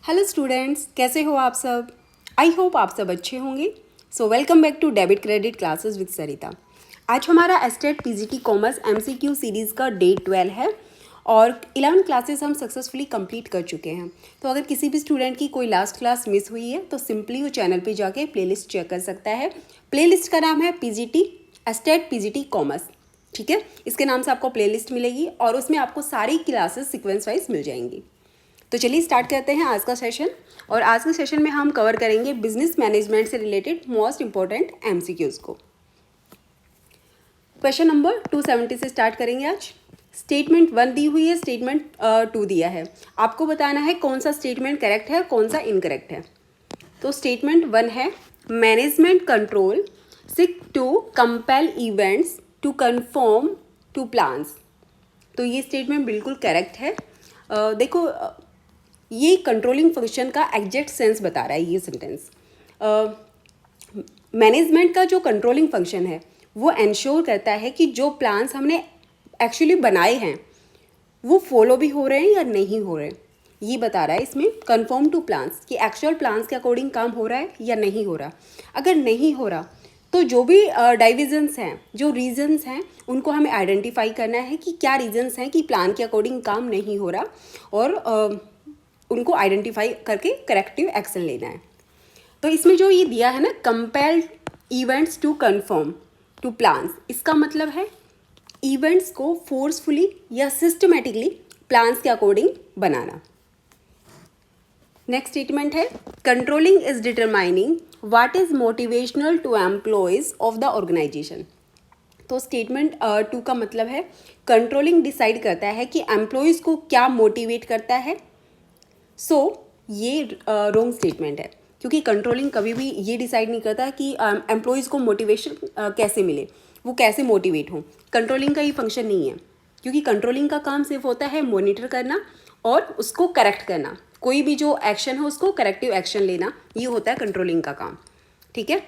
Hello students, कैसे हो आप सब। आई होप आप सब अच्छे होंगे। So welcome back to debit credit classes with Sarita. आज हमारा state PGT commerce MCQ series का डे 12 है और 11 क्लासेस हम सक्सेसफुली कंप्लीट कर चुके हैं। तो अगर किसी भी स्टूडेंट की कोई लास्ट क्लास मिस हुई है तो सिंपली वो चैनल पे जाके प्लेलिस्ट चेक कर सकता है। प्लेलिस्ट का नाम है पीजीटी एस्टेट पीजीटी कॉमर्स, ठीक है। इसके नाम से आपको प्लेलिस्ट मिलेगी और उसमें आपको सारी क्लासेस सीक्वेंस वाइज मिल जाएंगी। तो चलिए स्टार्ट करते हैं आज का सेशन। और आज के सेशन में हम कवर करेंगे बिजनेस मैनेजमेंट से रिलेटेड मोस्ट इंपॉर्टेंट एमसीक्यूज को। क्वेश्चन नंबर 270 से स्टार्ट करेंगे आज। स्टेटमेंट 1 दी हुई है, स्टेटमेंट 2 दिया है। आपको बताना है कौन सा स्टेटमेंट करेक्ट है और कौन सा इनकरेक्ट है। तो स्टेटमेंट 1 है management control seek to compel events to conform to plans. तो ये स्टेटमेंट बिल्कुल करेक्ट है। देखो, ये कंट्रोलिंग फंक्शन का एग्जैक्ट सेंस बता रहा है ये सेंटेंस। मैनेजमेंट का जो कंट्रोलिंग फंक्शन है वो इंश्योर करता है कि जो प्लान्स हमने एक्चुअली बनाए हैं वो फॉलो भी हो रहे हैं या नहीं हो रहे हैं। ये बता रहा है इसमें कंफर्म टू प्लान्स कि एक्चुअल प्लान्स के अकॉर्डिंग काम हो रहा है या नहीं हो रहा। अगर नहीं हो रहा तो जो भी डाइविजन्स हैं, जो रीजंस हैं, उनको हमें आइडेंटिफाई करना है कि क्या रीजंस हैं कि प्लान के अकॉर्डिंग काम नहीं हो रहा और उनको आइडेंटिफाई करके करेक्टिव एक्शन लेना है। तो इसमें जो ये दिया है ना, compel events to conform to plans, इसका मतलब है इवेंट्स को फोर्सफुली या सिस्टमेटिकली प्लान्स के अकॉर्डिंग बनाना। नेक्स्ट स्टेटमेंट है controlling is determining what is motivational to employees of the organisation. तो स्टेटमेंट 2 का मतलब है कंट्रोलिंग डिसाइड करता है कि एम्प्लॉयज़ को क्या मोटिवेट करता है। सो ये रॉन्ग स्टेटमेंट है, क्योंकि कंट्रोलिंग कभी भी ये डिसाइड नहीं करता कि एम्प्लॉयज़ को मोटिवेशन कैसे मिले, वो कैसे मोटिवेट हों। कंट्रोलिंग का ये फंक्शन नहीं है, क्योंकि कंट्रोलिंग का काम सिर्फ होता है मॉनिटर करना और उसको करेक्ट करना। कोई भी जो एक्शन हो उसको करेक्टिव एक्शन लेना, ये होता है कंट्रोलिंग का काम, ठीक है।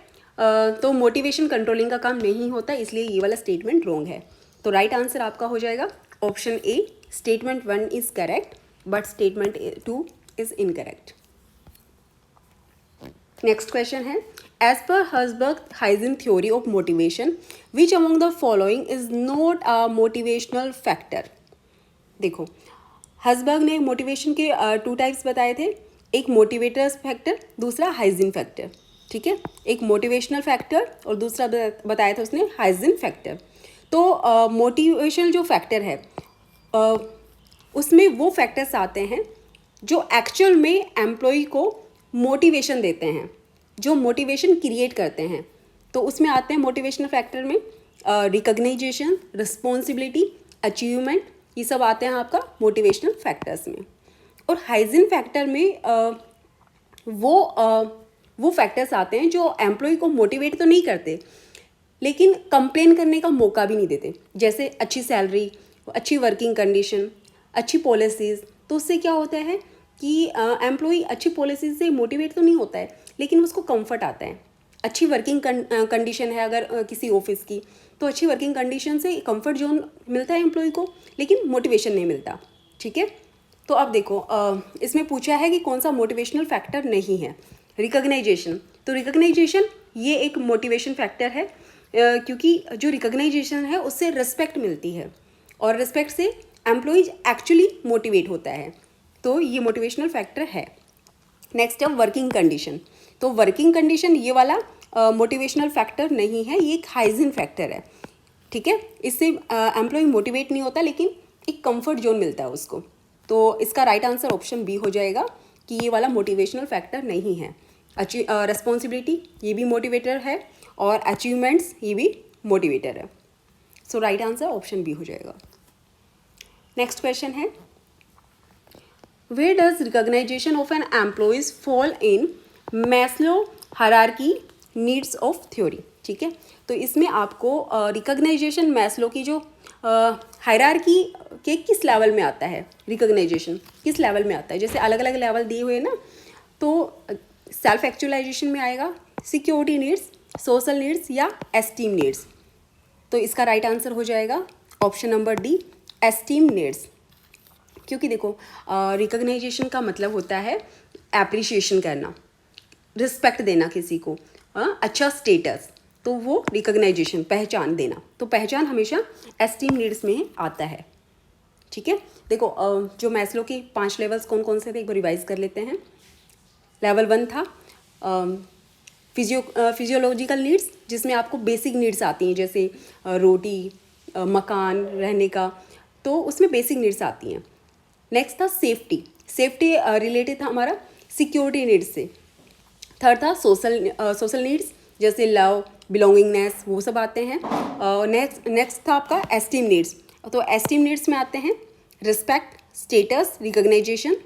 तो मोटिवेशन कंट्रोलिंग का काम नहीं होता, इसलिए ये वाला स्टेटमेंट रॉन्ग है। तो राइट आंसर आपका हो जाएगा option A, statement 1 is correct but statement 2 is incorrect. Next question है as per Herzberg hygiene theory of motivation which among the following is not a motivational factor. देखो, Herzberg ने motivation के 2 types बताए थे, एक मोटिवेटर्स फैक्टर, दूसरा hygiene factor, ठीक है। एक मोटिवेशनल फैक्टर और दूसरा बताया था उसने हाइजीन फैक्टर। तो मोटिवेशनल जो फैक्टर है उसमें वो फैक्टर्स आते हैं जो एक्चुअल में एम्प्लॉय को मोटिवेशन देते हैं, जो मोटिवेशन क्रिएट करते हैं। तो उसमें आते हैं मोटिवेशनल फैक्टर में रिकग्नाइजेशन, रिस्पॉन्सिबिलिटी, अचीवमेंट, ये सब आते हैं आपका मोटिवेशनल फैक्टर्स में। और हाइजीन फैक्टर में वो फैक्टर्स आते हैं जो एम्प्लॉय को मोटिवेट तो नहीं करते लेकिन कंप्लेन करने का मौका भी नहीं देते। जैसे अच्छी सैलरी, अच्छी वर्किंग कंडीशन, अच्छी पॉलिसीज़। तो उससे क्या होता है कि एम्प्लॉय अच्छी पॉलिसीज से मोटिवेट तो नहीं होता है लेकिन उसको कंफर्ट आता है। अच्छी वर्किंग कंडीशन है अगर किसी ऑफिस की, तो अच्छी वर्किंग कंडीशन से कंफर्ट जोन मिलता है एम्प्लॉय को, लेकिन मोटिवेशन नहीं मिलता, ठीक है। तो अब देखो, इसमें पूछा है कि कौन सा मोटिवेशनल फैक्टर नहीं है। रिकग्नाइजेशन, तो रिकग्नाइजेशन ये एक मोटिवेशन फैक्टर है, क्योंकि जो रिकग्नाइजेशन है उससे रिस्पेक्ट मिलती है और रिस्पेक्ट से एम्प्लॉयज एक्चुअली मोटिवेट होता है, तो ये मोटिवेशनल फैक्टर है। नेक्स्ट है वर्किंग कंडीशन। तो वर्किंग कंडीशन ये वाला मोटिवेशनल फैक्टर नहीं है, ये एक हाइजीन फैक्टर है, ठीक है। इससे एम्प्लॉय मोटिवेट नहीं होता लेकिन एक कंफर्ट जोन मिलता है उसको। तो इसका राइट आंसर ऑप्शन बी हो जाएगा कि ये वाला मोटिवेशनल फैक्टर नहीं है। रिस्पॉन्सिबिलिटी ये भी मोटिवेटर है और अचीवमेंट्स ये भी मोटिवेटर है। सो राइट आंसर ऑप्शन बी हो जाएगा। नेक्स्ट क्वेश्चन है Where does recognition of an employees fall in Maslow hierarchy needs of theory, ठीक है। तो इसमें आपको रिकग्नाइजेशन मैस्लो की जो हायरार्की के किस लेवल में आता है, रिकग्नाइजेशन किस लेवल में आता है। जैसे अलग अलग लेवल दिए हुए ना, तो सेल्फ एक्चुअलाइजेशन में आएगा, सिक्योरिटी नीड्स, सोशल नीड्स या एस्टीम नीड्स। तो इसका राइट आंसर हो जाएगा option number D, esteem needs. क्योंकि देखो रिकग्नाइजेशन का मतलब होता है एप्रिशिएशन करना, रिस्पेक्ट देना किसी को, अच्छा स्टेटस, तो वो रिकग्नाइजेशन, पहचान देना। तो पहचान हमेशा एस्टीम नीड्स में आता है। ठीक है, देखो जो मैस्लो के 5 लेवल्स कौन कौन से थे एक बार रिवाइज कर लेते हैं। लेवल 1 था फिजियोलॉजिकल नीड्स, जिसमें आपको बेसिक नीड्स आती हैं, जैसे रोटी, मकान, रहने का, तो उसमें बेसिक नीड्स आती हैं। नेक्स्ट था सेफ्टी, सेफ्टी रिलेटेड था हमारा सिक्योरिटी नीड्स से। थर्ड था सोशल नीड्स, जैसे लव, बिलोंगिंगनेस, वो सब आते हैं। नेक्स्ट था आपका एस्टीम नीड्स, तो एस्टीम नीड्स में आते हैं रिस्पेक्ट, स्टेटस, रिकग्नाइजेशन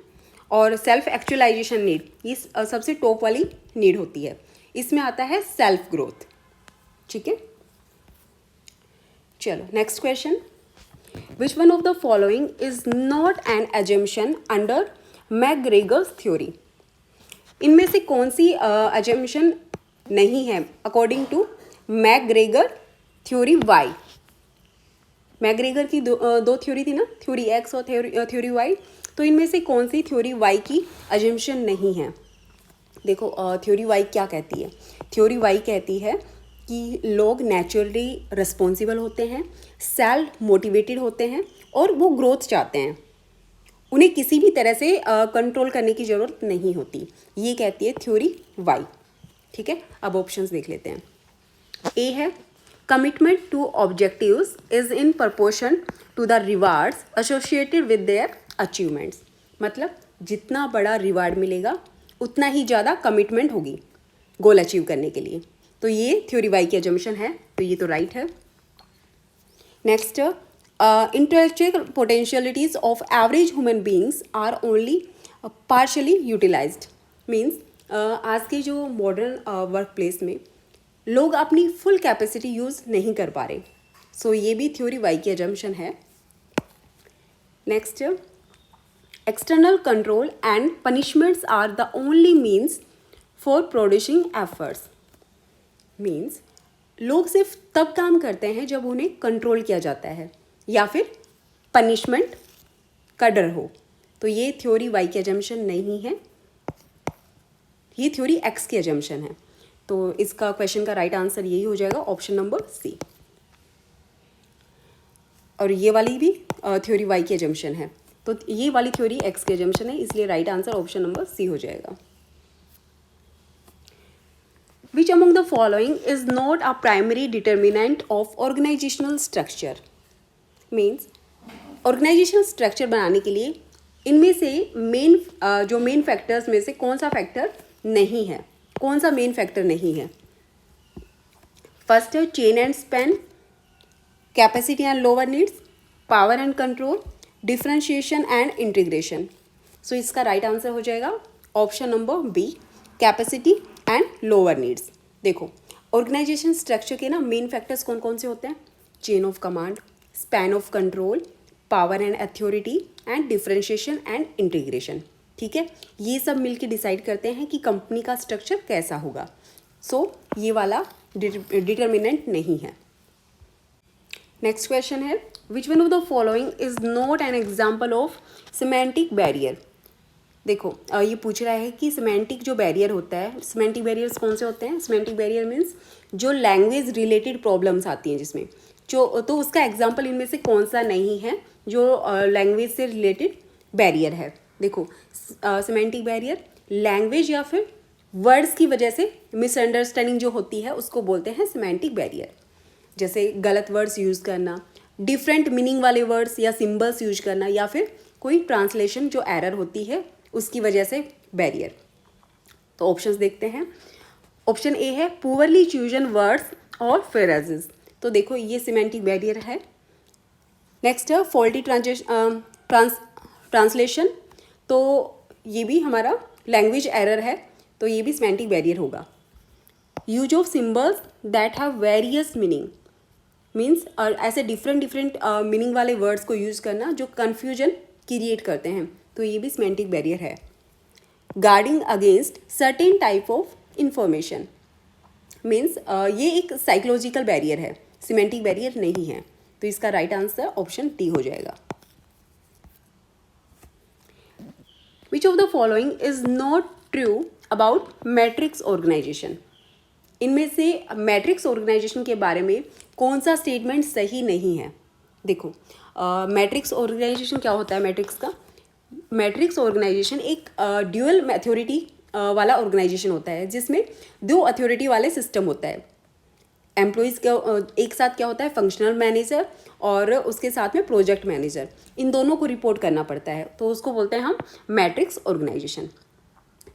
और सेल्फ एक्चुअलाइजेशन नीड। ये सबसे टॉप वाली नीड होती है। इसमें आता है सेल्फ ग्रोथ। ठीक है, चलो next question. Which one of the following is not an assumption under McGregor's theory? इनमें से कौन सी एजम्पशन नहीं है according to McGregor theory Y? McGregor की दो थ्योरी थी ना, थ्योरी एक्स और थ्योरी वाई, तो इनमें से कौन सी थ्योरी वाई की एजम्पशन नहीं है? देखो थ्योरी वाई क्या कहती है? थ्योरी वाई कहती है कि लोग नेचुरली रिस्पॉन्सिबल होते हैं, सेल्फ मोटिवेटेड होते हैं और वो ग्रोथ चाहते हैं, उन्हें किसी भी तरह से कंट्रोल करने की ज़रूरत नहीं होती। ये कहती है थ्योरी वाई। ठीक है, अब ऑप्शंस देख लेते हैं। ए है commitment to objectives is in proportion to the rewards associated with their achievements, मतलब जितना बड़ा रिवार्ड मिलेगा उतना ही ज़्यादा कमिटमेंट होगी गोल अचीव करने के लिए। तो ये थ्योरी वाई की एजम्पशन है, तो ये तो राइट है। Next, intellectual potentialities of average human beings are only partially utilised, means आज के जो मॉडर्न वर्क प्लेस में लोग अपनी फुल कैपेसिटी यूज़ नहीं कर पा रहे। सो ये भी थ्योरी वाई की एजम्पशन है। Next, external control and punishments are the only means for producing efforts, means लोग सिर्फ तब काम करते हैं जब उन्हें कंट्रोल किया जाता है या फिर पनिशमेंट का डर हो। तो ये थ्योरी वाई की एजम्पशन नहीं है, ये थ्योरी एक्स की एजम्पशन है। तो इसका क्वेश्चन का राइट आंसर यही हो जाएगा, ऑप्शन नंबर सी। और ये वाली भी थ्योरी वाई की एजम्पशन है, तो ये वाली थ्योरी एक्स की एजम्पशन है, इसलिए right answer option number C हो जाएगा। Which among the following is not a primary determinant of organizational structure? Means organizational structure बनाने के लिए इनमें से जो मेन फैक्टर्स में से कौन सा फैक्टर नहीं है, कौन सा मेन फैक्टर नहीं है? फर्स्ट है chain and span, capacity and lower needs, power and control, differentiation and integration. So इसका राइट आंसर हो जाएगा option number B, capacity and lower needs. देखो ऑर्गेनाइजेशन स्ट्रक्चर के ना मेन फैक्टर्स कौन कौन से होते हैं? Chain of command, span of control, power and authority and differentiation and integration. ठीक है, ये सब मिलके डिसाइड करते हैं कि कंपनी का स्ट्रक्चर कैसा होगा। सो ये वाला डिटर्मिनेंट नहीं है। नेक्स्ट क्वेश्चन है which one of the following is not an example of semantic barrier? देखो ये पूछ रहा है कि सिमेंटिक जो बैरियर होता है, सिमेंटिक बैरियर्स कौन से होते हैं? सिमेंटिक बैरियर मीन्स जो लैंग्वेज रिलेटेड प्रॉब्लम्स आती हैं जिसमें तो उसका एग्जांपल इनमें से कौन सा नहीं है जो लैंग्वेज से रिलेटेड बैरियर है? देखो सिमेंटिक बैरियर लैंग्वेज या फिर वर्ड्स की वजह से मिसअंडरस्टैंडिंग जो होती है उसको बोलते हैं सिमेंटिक बैरियर। जैसे गलत वर्ड्स यूज़ करना, डिफरेंट मीनिंग वाले वर्ड्स या सिम्बल्स यूज करना, या फिर कोई ट्रांसलेशन जो एरर होती है उसकी वजह से बैरियर। तो ऑप्शंस देखते हैं। ऑप्शन ए है पुअरली चूजन वर्ड्स और फ्रेजेस, तो देखो ये सिमेंटिक बैरियर है। नेक्स्ट है फॉल्टी ट्रांसलेशन, तो ये भी हमारा लैंग्वेज एरर है, तो ये भी सिमेंटिक बैरियर होगा। Use of symbols that have various meaning, means ऐसे डिफरेंट मीनिंग वाले वर्ड्स को यूज़ करना जो कन्फ्यूजन क्रिएट करते हैं, तो ये भी सिमेंटिक बैरियर है। Guarding against certain type of information, means ये एक साइकोलॉजिकल बैरियर है, सिमेंटिक बैरियर नहीं है, तो इसका राइट आंसर ऑप्शन डी हो जाएगा। Which of the following is not true about matrix organisation. इनमें से मैट्रिक्स ऑर्गेनाइजेशन के बारे में कौन सा स्टेटमेंट सही नहीं है। देखो मैट्रिक्स ऑर्गेनाइजेशन क्या होता है। मैट्रिक्स ऑर्गेनाइजेशन एक ड्यूअल अथॉरिटी वाला ऑर्गेनाइजेशन होता है, जिसमें 2 अथॉरिटी वाले सिस्टम होता है। एम्प्लॉयज़ का एक साथ क्या होता है, फंक्शनल मैनेजर और उसके साथ में प्रोजेक्ट मैनेजर, इन दोनों को रिपोर्ट करना पड़ता है, तो उसको बोलते हैं हम मैट्रिक्स ऑर्गेनाइजेशन।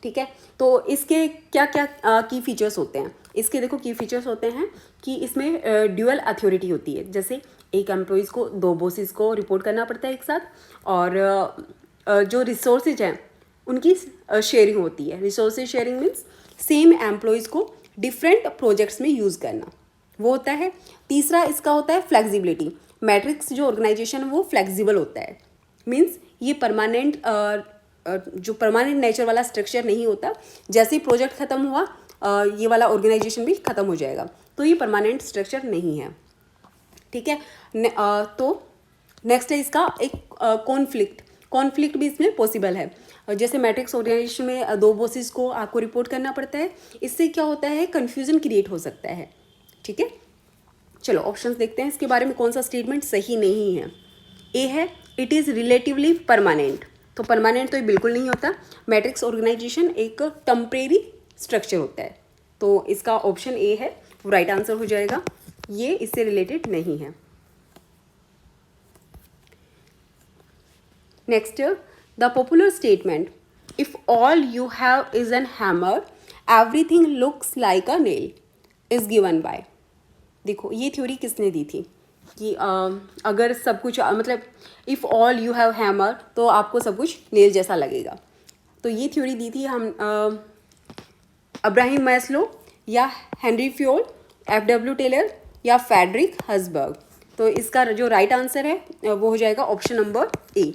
ठीक है, तो इसके क्या क्या की फीचर्स होते हैं। इसके देखो की फीचर्स होते हैं कि इसमें ड्यूअल अथॉरिटी होती है, जैसे एक एम्प्लॉयज़ को 2 बॉसेस को रिपोर्ट करना पड़ता है एक साथ, और जो रिसोर्सेज हैं उनकी शेयरिंग होती है। Resources sharing means same employees को डिफरेंट प्रोजेक्ट्स में यूज़ करना, वो होता है। तीसरा इसका होता है फ्लेक्सिबिलिटी। मैट्रिक्स जो ऑर्गेनाइजेशन है वो फ्लेक्सिबल होता है, मीन्स ये जो परमानेंट नेचर वाला स्ट्रक्चर नहीं होता। जैसे ही प्रोजेक्ट ख़त्म हुआ ये वाला ऑर्गेनाइजेशन भी ख़त्म हो जाएगा, तो ये परमानेंट स्ट्रक्चर नहीं है। ठीक है, तो नेक्स्ट है इसका एक कॉन्फ्लिक्ट भी इसमें पॉसिबल है। जैसे मैट्रिक्स ऑर्गेनाइजेशन में 2 बॉसेस को आपको रिपोर्ट करना पड़ता है, इससे क्या होता है, कन्फ्यूज़न क्रिएट हो सकता है। ठीक है, चलो ऑप्शंस देखते हैं इसके बारे में कौन सा स्टेटमेंट सही नहीं है। ए है इट इज़ रिलेटिवली परमानेंट, तो परमानेंट तो ये बिल्कुल नहीं होता। मैट्रिक्स ऑर्गेनाइजेशन एक टेम्परेरी स्ट्रक्चर होता है, तो इसका ऑप्शन ए है वो राइट आंसर हो जाएगा, ये इससे रिलेटेड नहीं है। Next, the popular statement if all you have is an hammer everything looks like a nail is given by. देखो ये थ्योरी किसने दी थी कि अगर सब कुछ मतलब if all you have hammer तो आपको सब कुछ नेल जैसा लगेगा। तो ये थ्योरी दी थी हम अब्राहम मैस्लो या हेनरी फ्योल, F.W. टेलर या फ्रेडरिक हर्ट्ज़बर्ग। तो इसका जो राइट आंसर है वो हो जाएगा ऑप्शन नंबर ए,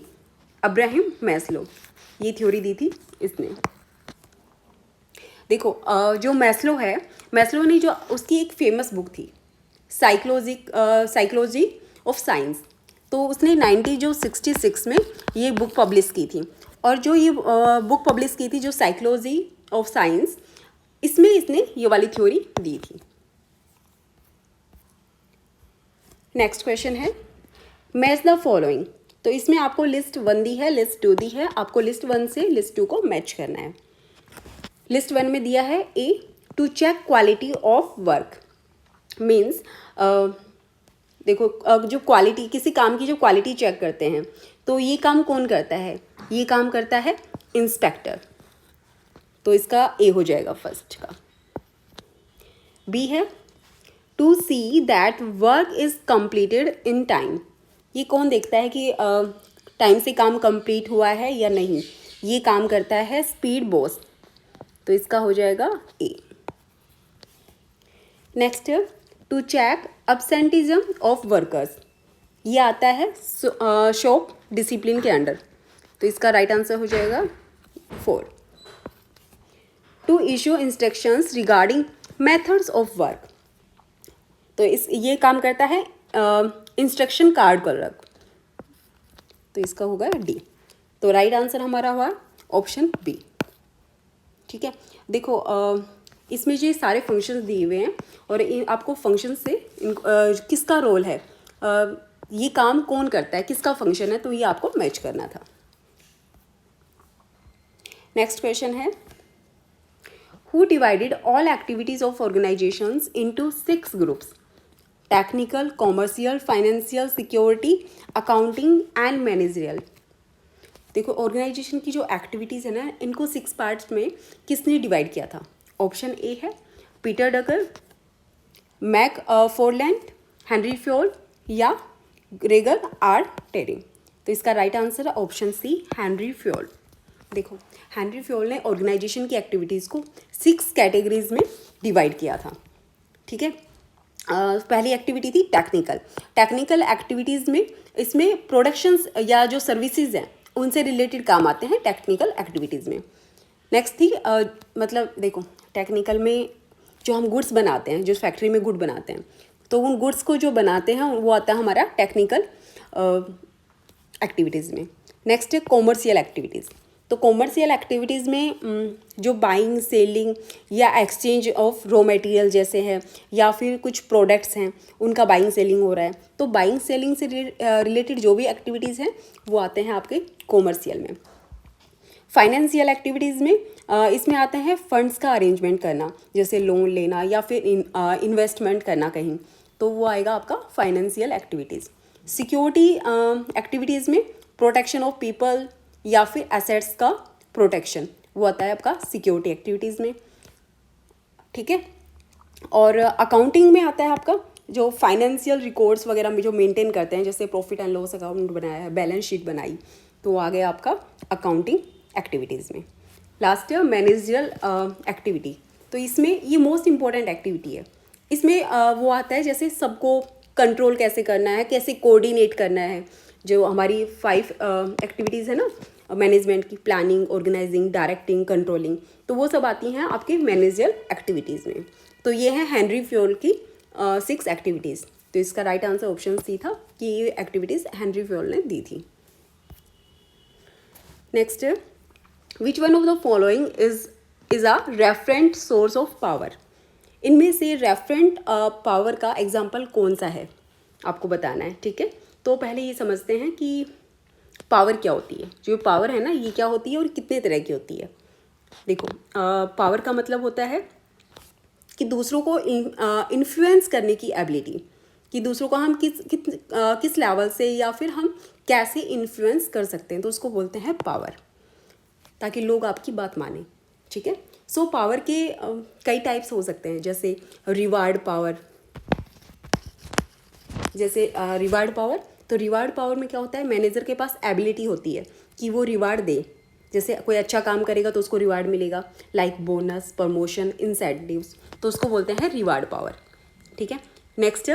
अब्राहम मैस्लो। ये थ्योरी दी थी इसने। देखो जो मैस्लो ने जो उसकी एक फेमस बुक थी साइकोलॉजी ऑफ साइंस, तो उसने 1966 में ये बुक पब्लिश की थी। और जो ये बुक पब्लिश की थी जो साइकोलॉजी ऑफ साइंस, इसमें इसने ये वाली थ्योरी दी थी। नेक्स्ट क्वेश्चन है मैच द फॉलोइंग। तो इसमें आपको लिस्ट 1 दी है, लिस्ट 2 दी है, आपको लिस्ट 1 से लिस्ट 2 को मैच करना है। लिस्ट 1 में दिया है A to check quality of work, means देखो जो क्वालिटी किसी काम की जो क्वालिटी चेक करते हैं, तो ये काम कौन करता है, ये काम करता है इंस्पेक्टर, तो इसका ए हो जाएगा फर्स्ट का। बी है to see that work is completed in time, ये कौन देखता है कि टाइम से काम कंप्लीट हुआ है या नहीं, ये काम करता है स्पीड बॉस, तो इसका हो जाएगा A. Next to check absenteeism of workers, ये आता है शॉप डिसिप्लिन के अंडर, तो इसका राइट आंसर हो जाएगा 4। To issue instructions regarding methods of work, तो ये काम करता है इंस्ट्रक्शन कार्ड क्लर्क, तो इसका होगा डी। तो राइट आंसर हमारा हुआ ऑप्शन बी। ठीक है, देखो इसमें जो सारे फंक्शंस दिए हुए हैं और आपको फंक्शन से किसका रोल है, ये काम कौन करता है, किसका फंक्शन है, तो ये आपको मैच करना था। नेक्स्ट क्वेश्चन है who divided all activities of organisations into 6 groups, technical, commercial, financial, security, accounting and managerial. देखो ऑर्गेनाइजेशन की जो एक्टिविटीज़ है ना, इनको 6 पार्ट्स में किसने डिवाइड किया था। ऑप्शन ए है Peter Drucker, McFarland, Henri Fayol या ग्रेगर आर टेरिंग, तो इसका राइट आंसर है ऑप्शन सी हेनरी फ्योल। देखो हेनरी फ्योल ने ऑर्गेनाइजेशन की एक्टिविटीज़ को 6 कैटेगरीज में डिवाइड किया था। ठीक है, पहली एक्टिविटी थी टेक्निकल एक्टिविटीज़ में, इसमें प्रोडक्शंस या जो सर्विसेज हैं उनसे रिलेटेड काम आते हैं टेक्निकल एक्टिविटीज़ में। नेक्स्ट थी मतलब देखो टेक्निकल में जो हम गुड्स बनाते हैं, जो फैक्ट्री में गुड बनाते हैं, तो उन गुड्स को जो बनाते हैं वो आता है हमारा टेक्निकल एक्टिविटीज़ में। नेक्स्ट है कॉमर्शियल एक्टिविटीज़, तो कॉमर्शियल एक्टिविटीज़ में जो बाइंग सेलिंग या एक्सचेंज ऑफ रॉ मटेरियल जैसे है या फिर कुछ प्रोडक्ट्स हैं उनका बाइंग सेलिंग हो रहा है, तो बाइंग सेलिंग से रिलेटेड जो भी एक्टिविटीज़ हैं वो आते हैं आपके कॉमर्शियल में। फाइनेंशियल एक्टिविटीज़ में इसमें आते हैं फंड्स का अरेंजमेंट करना, जैसे लोन लेना या फिर इन्वेस्टमेंट करना कहीं, तो वो आएगा आपका फाइनेंशियल एक्टिविटीज़। सिक्योरिटी एक्टिविटीज़ में प्रोटेक्शन ऑफ पीपल या फिर एसेट्स का प्रोटेक्शन, वो आता है आपका सिक्योरिटी एक्टिविटीज़ में, ठीक है। और अकाउंटिंग में आता है आपका जो फाइनेंशियल रिकॉर्ड्स वगैरह में जो मेंटेन करते हैं, जैसे प्रॉफिट एंड लॉस अकाउंट बनाया है, बैलेंस शीट बनाई, तो वो आ गया आपका अकाउंटिंग एक्टिविटीज़ में। लास्ट है मैनेजरियल एक्टिविटी, तो इसमें ये मोस्ट इम्पॉर्टेंट एक्टिविटी है। इसमें वो आता है जैसे सबको कंट्रोल कैसे करना है, कैसे कोऑर्डिनेट करना है, जो हमारी 5 एक्टिविटीज़ है ना मैनेजमेंट की, प्लानिंग, ऑर्गेनाइजिंग, डायरेक्टिंग, कंट्रोलिंग, तो वो सब आती हैं आपके मैनेजरियल एक्टिविटीज़ में। तो ये है हेनरी फ्योल की 6 एक्टिविटीज़। तो इसका राइट आंसर ऑप्शन सी था कि ये एक्टिविटीज़ हेनरी फ्योल ने दी थी। Next, which one of the following is a referent source of power. इनमें से रेफरेंट पावर का एग्जाम्पल कौन सा है आपको बताना है, ठीक है। तो पहले ये समझते हैं कि पावर क्या होती है। जो पावर है ना ये क्या होती है और कितने तरह की होती है। देखो, पावर का मतलब होता है कि दूसरों को इन्फ्लुएंस करने की एबिलिटी, कि दूसरों को हम किस लेवल से या फिर हम कैसे इन्फ्लुएंस कर सकते हैं, तो उसको बोलते हैं पावर, ताकि लोग आपकी बात माने, ठीक है। सो पावर के कई टाइप्स हो सकते हैं, जैसे रिवार्ड पावर। जैसे रिवार्ड पावर, तो रिवार्ड पावर में क्या होता है, मैनेजर के पास एबिलिटी होती है कि वो रिवार्ड दे। जैसे कोई अच्छा काम करेगा तो उसको रिवार्ड मिलेगा, लाइक बोनस, प्रमोशन, इंसेंटिव्स, तो उसको बोलते हैं रिवार्ड पावर, ठीक है। Next,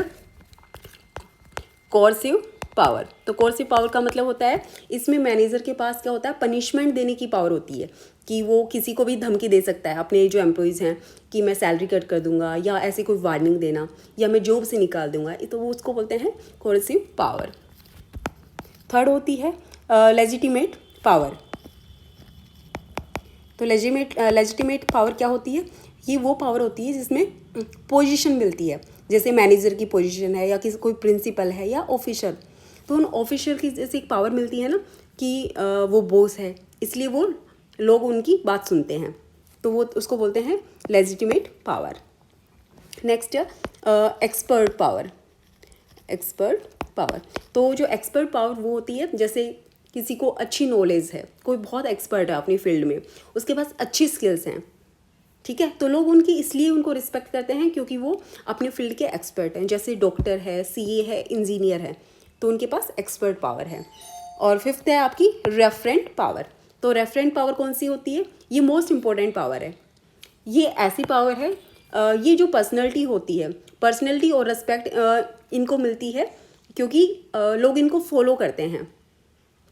coercive power. तो कोर्सिव पावर का मतलब होता है इसमें मैनेजर के पास क्या होता है, पनिशमेंट देने की पावर होती है, कि वो किसी को भी धमकी दे सकता है अपने जो एम्प्लॉयज़ हैं कि मैं सैलरी कट कर दूंगा, या ऐसे कोई वार्निंग देना, या मैं जॉब से निकाल दूंगा, तो वो उसको बोलते हैं कोर्सिव पावर। थर्ड होती है लेजिटिमेट पावर। तो लेजिटिमेट पावर क्या होती है, ये वो पावर होती है जिसमें पोजीशन मिलती है, जैसे मैनेजर की पोजीशन है या किसी कोई प्रिंसिपल है या ऑफिसर, तो उन ऑफिसर की जैसे एक पावर मिलती है ना कि वो बॉस है, इसलिए वो लोग उनकी बात सुनते हैं, तो वो उसको बोलते हैं legitimate power. Next, expert power. Expert power, तो जो एक्सपर्ट पावर वो होती है जैसे किसी को अच्छी नॉलेज है, कोई बहुत एक्सपर्ट है अपनी फील्ड में, उसके पास अच्छी स्किल्स हैं, ठीक है, तो लोग उनकी इसलिए उनको रिस्पेक्ट करते हैं क्योंकि वो अपने फील्ड के एक्सपर्ट हैं, जैसे डॉक्टर है, सीए है, इंजीनियर है, तो उनके पास एक्सपर्ट पावर है। और फिफ्थ है आपकी रेफरेंट पावर। तो रेफरेंट पावर कौन सी होती है, ये मोस्ट इंपॉर्टेंट पावर है। ये ऐसी पावर है, ये जो पर्सनैलिटी होती है, पर्सनैलिटी और रिस्पेक्ट इनको मिलती है क्योंकि लोग इनको फॉलो करते हैं।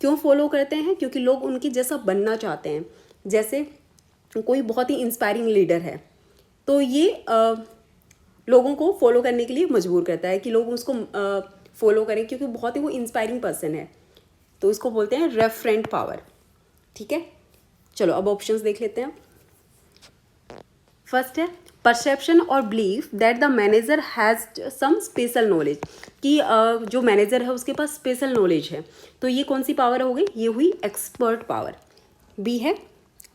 क्यों फॉलो करते हैं, क्योंकि लोग उनके जैसा बनना चाहते हैं। जैसे कोई बहुत ही इंस्पायरिंग लीडर है तो ये लोगों को फॉलो करने के लिए मजबूर करता है कि लोग उसको फॉलो करें क्योंकि बहुत ही वो इंस्पायरिंग पर्सन है, तो इसको बोलते हैं रेफरेंट पावर, ठीक है। चलो अब ऑप्शंस देख लेते हैं। फर्स्ट है परसेप्शन और belief that the manager has some special knowledge, कि जो मैनेजर है उसके पास स्पेशल नॉलेज है, तो ये कौन सी पावर हो गई, ये हुई एक्सपर्ट पावर। बी है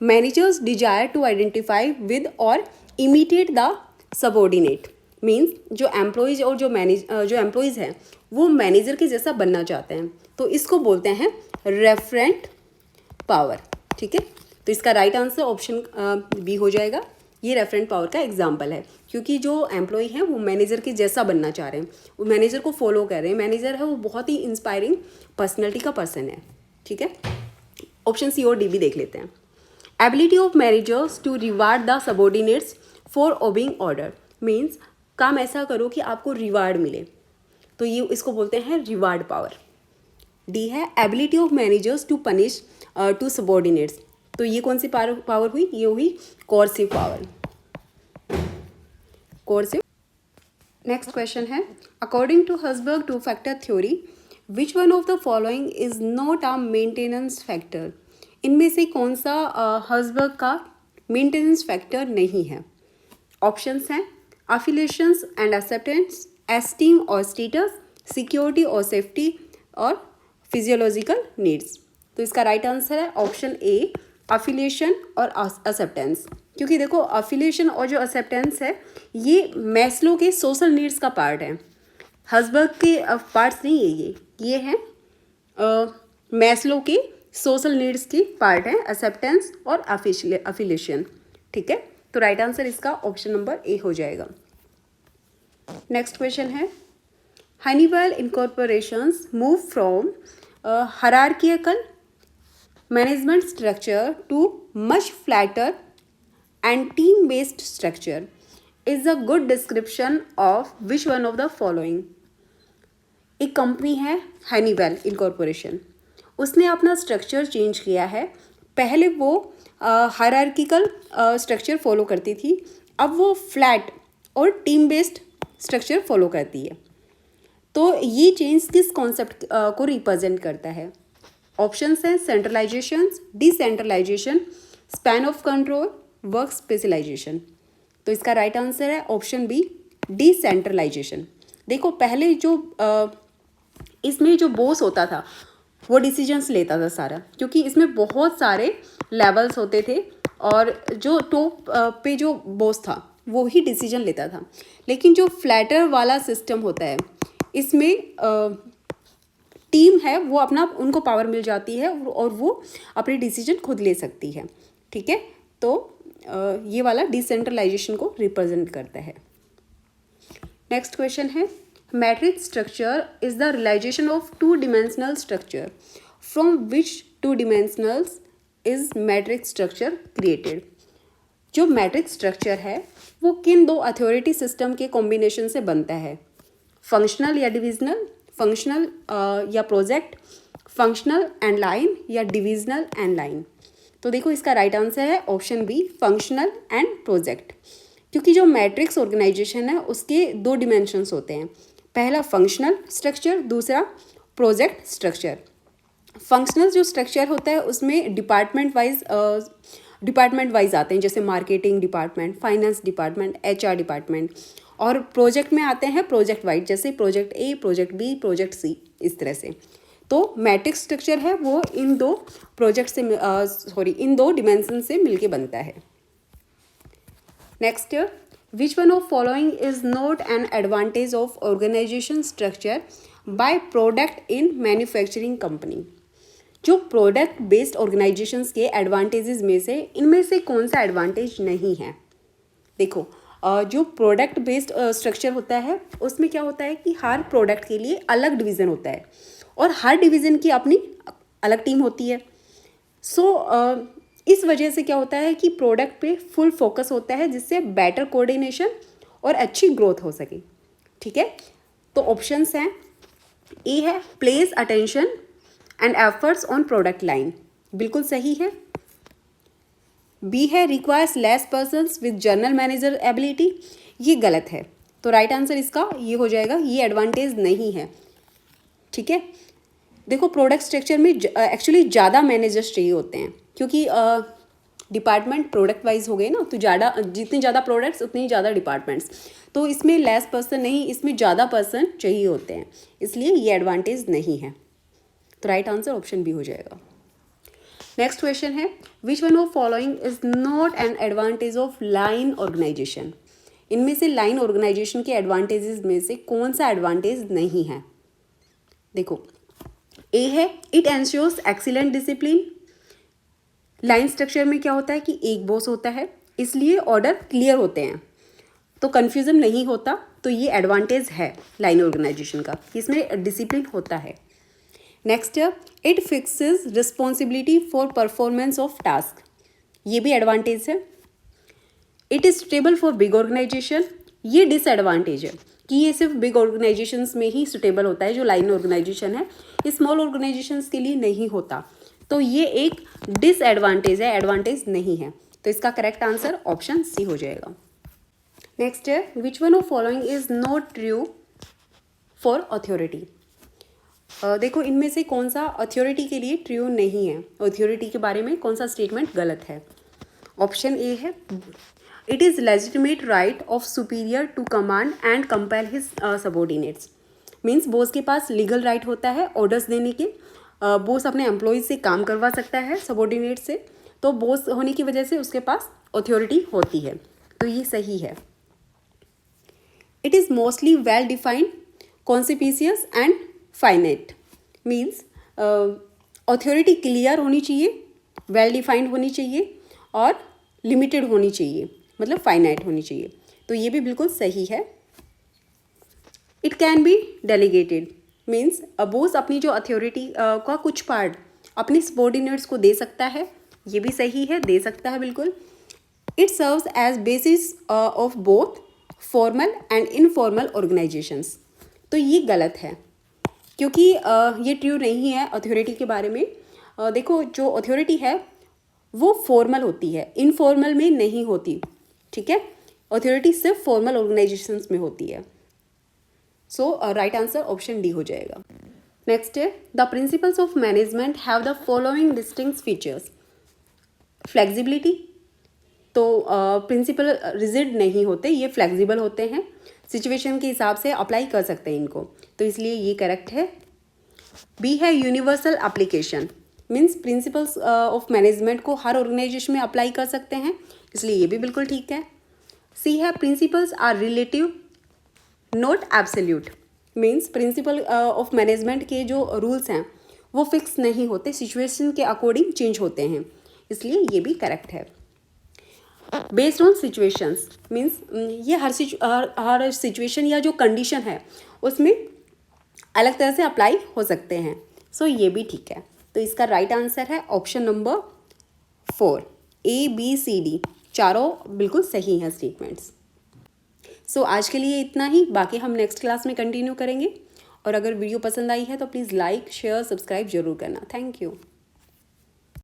manager's desire to identify with और इमिटेट द सबॉर्डिनेट, मीन्स जो एम्प्लॉयज़ और जो एम्प्लॉयज़ हैं वो मैनेजर के जैसा बनना चाहते हैं, तो इसको बोलते हैं रेफरेंट पावर, ठीक है। तो इसका राइट आंसर ऑप्शन बी हो जाएगा, ये रेफरेंट पावर का एग्जाम्पल है, क्योंकि जो एम्प्लॉय हैं वो मैनेजर के जैसा बनना चाह रहे हैं, वो मैनेजर को फॉलो कर रहे हैं, मैनेजर है वो बहुत ही इंस्पायरिंग पर्सनैलिटी का पर्सन है, ठीक है। ऑप्शन सी और डी भी देख लेते हैं। Ability of managers to reward the subordinates for obeying order, means काम ऐसा करो कि आपको रिवार्ड मिले, तो ये इसको बोलते हैं रिवार्ड पावर। डी है ability of managers to punish to subordinates, तो ये कौन सी पावर हुई, ये हुई coercive power, coercive. Next question है according to Herzberg two factor theory which one of the following is not a maintenance factor इनमें से कौन सा हर्ट्जबर्ग का मेंटेनेंस फैक्टर नहीं है? ऑप्शंस हैं अफिलिएशंस एंड एक्सेप्टेंस, एस्टीम और स्टेटस, सिक्योरिटी और सेफ्टी, और फिजियोलॉजिकल नीड्स। तो इसका राइट आंसर है ऑप्शन ए, अफिलिएशन और एक्सेप्टेंस। क्योंकि देखो अफिलिएशन और जो एक्सेप्टेंस है ये मैस्लो के सोशल नीड्स का पार्ट है, हर्ट्जबर्ग के पार्ट्स नहीं है ये हैं मैस्लो के सोशल नीड्स की पार्ट है एक्सेप्टेंस और अफिलिएशन। ठीक है, तो राइट आंसर इसका ऑप्शन नंबर ए हो जाएगा। नेक्स्ट क्वेश्चन है Honeywell incorporation's move from hierarchical management structure to much flatter and team based structure is a good description of which one of the following. एक company है Honeywell incorporation, उसने अपना structure change किया है। पहले वो hierarchical structure follow करती थी, अब वो फ्लैट और टीम बेस्ड स्ट्रक्चर फॉलो करती है। तो ये चेंज किस कॉन्सेप्ट को रिप्रेजेंट करता है? ऑप्शंस हैं centralisation, decentralisation, span of control, work specialisation. तो इसका राइट आंसर है ऑप्शन बी, डिसेंट्रलाइजेशन। देखो पहले जो इसमें जो बॉस होता था वो डिसीजंस लेता था सारा, क्योंकि इसमें बहुत सारे लेवल्स होते थे और जो टॉप पे जो बॉस था वो ही डिसीजन लेता था। लेकिन जो फ्लैटर वाला सिस्टम होता है इसमें टीम है वो अपना उनको पावर मिल जाती है और वो अपने डिसीजन खुद ले सकती है। ठीक है, तो ये वाला डिसेंट्रलाइजेशन को रिप्रेजेंट करता है। नेक्स्ट क्वेश्चन है matrix structure is the realisation of two dimensional structure from which two dimensionals is matrix structure created. जो मैट्रिक्स स्ट्रक्चर है वो किन दो अथॉरिटी सिस्टम के कॉम्बिनेशन से बनता है? फंक्शनल या डिविजनल, फंक्शनल या प्रोजेक्ट, फंक्शनल एंड लाइन या डिविजनल एंड लाइन। तो देखो इसका राइट आंसर है option B, functional and project. क्योंकि जो मैट्रिक्स ऑर्गेनाइजेशन है उसके दो डिमेंशंस होते हैं, पहला फंक्शनल स्ट्रक्चर, दूसरा प्रोजेक्ट स्ट्रक्चर। फंक्शनल जो स्ट्रक्चर होता है उसमें डिपार्टमेंट वाइज आते हैं, जैसे marketing department, finance department, HR department. और प्रोजेक्ट में आते हैं प्रोजेक्ट वाइज, जैसे project A, project B, project C, इस तरह से। तो मैट्रिक्स स्ट्रक्चर है वो इन दो प्रोजेक्ट से इन दो डिमेंशन से मिलके बनता है। Next, which one of following is not an advantage of organisation structure by product in manufacturing company. जो प्रोडक्ट बेस्ड ऑर्गेनाइजेशंस के एडवांटेजेस में से इनमें से कौन सा एडवांटेज नहीं है? देखो जो प्रोडक्ट बेस्ड स्ट्रक्चर होता है उसमें क्या होता है कि हर प्रोडक्ट के लिए अलग डिवीज़न होता है और हर डिवीज़न की अपनी अलग टीम होती है। इस वजह से क्या होता है कि प्रोडक्ट पे फुल फोकस होता है, जिससे बेटर कोऑर्डिनेशन और अच्छी ग्रोथ हो सके। ठीक है, तो ऑप्शंस हैं, ए है place attention and efforts on product line, बिल्कुल सही है। बी है requires less persons with general manager ability, ये गलत है। तो राइट आंसर इसका ये हो जाएगा, ये एडवांटेज नहीं है। ठीक है, देखो प्रोडक्ट स्ट्रक्चर में एक्चुअली ज़्यादा मैनेजर्स चाहिए होते हैं, क्योंकि डिपार्टमेंट प्रोडक्ट वाइज हो गए ना, तो जितने ज़्यादा प्रोडक्ट्स उतनी ज़्यादा डिपार्टमेंट्स। तो इसमें लेस पर्सन नहीं, इसमें ज़्यादा पर्सन चाहिए होते हैं, इसलिए ये एडवांटेज नहीं है। तो राइट आंसर ऑप्शन बी हो जाएगा। नेक्स्ट क्वेश्चन है which one of following is not an advantage of line organisation. इनमें से लाइन ऑर्गेनाइजेशन के एडवांटेजेस में से कौन सा एडवांटेज नहीं है? देखो ए है it ensures excellent discipline. Line structure में क्या होता है कि एक बॉस होता है, इसलिए ऑर्डर क्लियर होते हैं, तो कन्फ्यूजन नहीं होता। तो ये एडवांटेज है लाइन ऑर्गेनाइजेशन का, इसमें डिसिप्लिन होता है। Next, it fixes responsibility for performance of task, ये भी एडवांटेज है। It is suitable for big organisation, ये डिसएडवांटेज है कि ये सिर्फ बिग ऑर्गेनाइजेशंस में ही सुटेबल होता है जो लाइन ऑर्गेनाइजेशन है, स्मॉल ऑर्गेनाइजेशंस के लिए नहीं होता। तो ये एक डिसएडवांटेज है, एडवांटेज नहीं है। तो इसका करेक्ट आंसर ऑप्शन सी हो जाएगा। नेक्स्ट है which one of following is not true for authority. देखो इनमें से कौन सा अथॉरिटी के लिए ट्रू नहीं है, अथॉरिटी के बारे में कौन सा स्टेटमेंट गलत है। ऑप्शन ए है, it is legitimate right of superior to command and compel his subordinates. Means boss के पास लीगल राइट होता है ऑर्डर्स देने के, बॉस अपने एम्प्लॉयज़ से काम करवा सकता है सबॉर्डिनेट से, तो बॉस होने की वजह से उसके पास अथॉरिटी होती है, तो ये सही है। It is mostly well defined, conspicuous and finite. Means authority clear होनी चाहिए, वेल डिफाइंड होनी चाहिए और लिमिटेड होनी चाहिए, मतलब फाइनाइट होनी चाहिए, तो ये भी बिल्कुल सही है। It can be delegated. Means boss अपनी जो अथॉरिटी का कुछ पार्ट अपने सबॉर्डिनेट्स को दे सकता है, ये भी सही है, दे सकता है बिल्कुल। It serves as basis of both formal and informal organisations, तो ये गलत है क्योंकि ये ट्रू नहीं है अथॉरिटी के बारे में। देखो जो अथॉरिटी है वो फॉर्मल होती है, इनफॉर्मल में नहीं होती, ठीक है। अथॉरिटी सिर्फ फॉर्मल ऑर्गेनाइजेशंस में होती है। सो राइट आंसर ऑप्शन डी हो जाएगा। नेक्स्ट है, the principles of management have the following distinct features. Flexibility, तो प्रिंसिपल रिजिड नहीं होते, ये फ्लेक्सिबल होते हैं, सिचुएशन के हिसाब से अप्लाई कर सकते हैं इनको, तो इसलिए ये करेक्ट है। बी है universal application. Means principles of management को हर ऑर्गेनाइजेशन में अप्लाई कर सकते हैं, इसलिए ये भी बिल्कुल ठीक है। सी है principles are relative not absolute. Means principle of management के जो रूल्स हैं वो फिक्स नहीं होते, सिचुएशन के अकॉर्डिंग चेंज होते हैं, इसलिए ये भी करेक्ट है। बेस्ड ऑन सिचुएशंस, मीन्स ये हर सिचुएशन या जो कंडीशन है उसमें अलग तरह से अप्लाई हो सकते हैं, सो ये भी ठीक है। तो इसका राइट आंसर है option number 4, A B C D, चारों बिल्कुल सही हैं स्टेटमेंट्स। सो आज के लिए इतना ही, बाकी हम नेक्स्ट क्लास में कंटिन्यू करेंगे। और अगर वीडियो पसंद आई है तो प्लीज़ लाइक शेयर सब्सक्राइब जरूर करना। Thank you.